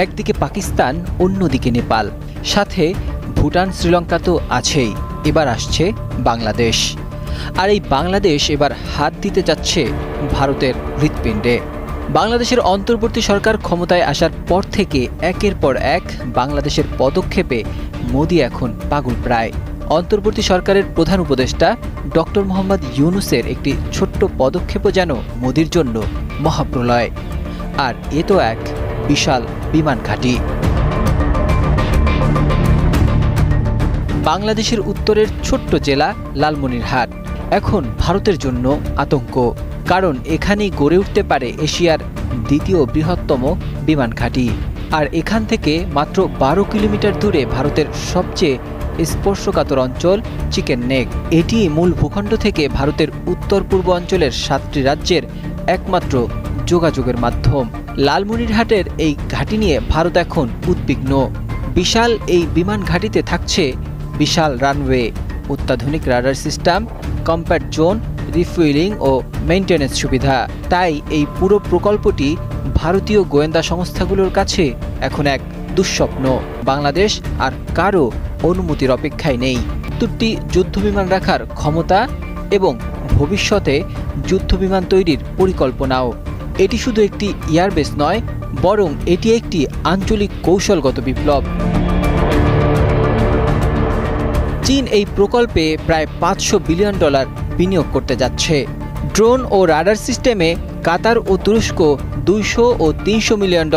একদিকে পাকিস্তান, অন্যদিকে নেপাল, সাথে ভুটান, শ্রীলঙ্কা তো আছেই। এবার আসছে বাংলাদেশ। আর এই বাংলাদেশ এবার হাত দিতে যাচ্ছে ভারতের হৃৎপিণ্ডে। বাংলাদেশের অন্তর্বর্তী সরকার ক্ষমতায় আসার পর থেকে একের পর এক বাংলাদেশের পদক্ষেপে মোদি এখন পাগল প্রায়। অন্তর্বর্তী সরকারের প্রধান উপদেষ্টা ডক্টর মোহাম্মদ ইউনূসের একটি ছোট্ট পদক্ষেপও যেন মোদির জন্য মহাপ্রলয়। আর এ তো এক বিশাল বিমান ঘাঁটি। বাংলাদেশের উত্তরের ছোট্ট জেলা লালমনিরহাট এখন ভারতের জন্য আতঙ্ক, কারণ এখানেই গড়ে উঠতে পারে এশিয়ার দ্বিতীয় বৃহত্তম বিমান ঘাঁটি। আর এখান থেকে মাত্র 12 কিলোমিটার দূরে ভারতের সবচেয়ে স্পর্শকাতর অঞ্চল চিকেন নেক। এটি মূল ভূখণ্ড থেকে ভারতের উত্তর পূর্ব অঞ্চলের 7টি রাজ্যের একমাত্র যোগাযোগের মাধ্যম। লালমনিরহাটের এই ঘাঁটি নিয়ে ভারত এখন উদ্বিগ্ন। বিশাল এই বিমান ঘাঁটিতে থাকছে বিশাল রানওয়ে, অত্যাধুনিক radar system, compact zone, refuelling ও মেইনটেনেন্স সুবিধা। তাই এই পুরো প্রকল্পটি ভারতীয় গোয়েন্দা সংস্থাগুলোর কাছে এখন এক দুঃস্বপ্ন। বাংলাদেশ আর কারও অনুমতির অপেক্ষায় নেই। 70টি যুদ্ধবিমান রাখার ক্ষমতা এবং ভবিষ্যতে যুদ্ধবিমান তৈরির পরিকল্পনাও। এটি শুধু একটি এয়ারবেস নয়, বরং এটি একটি আঞ্চলিক কৌশলগত বিপ্লব। চীন এই প্রকল্পে প্রায় $500 বিলিয়ন বিনিয়োগ করতে যাচ্ছে। ড্রোন ও রাডার সিস্টেমে কাতার ও তুরস্ক $200 ও $300 মিলিয়ন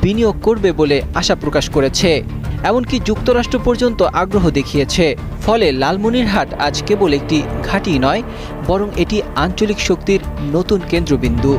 বিনিয়োগ করবে বলে আশা প্রকাশ করেছে। এমনকি যুক্তরাষ্ট্র পর্যন্ত আগ্রহ দেখিয়েছে। ফলে লালমনিরহাট আজ কেবল একটি ঘাঁটি নয়, বরং এটি আঞ্চলিক শক্তির নতুন কেন্দ্রবিন্দু।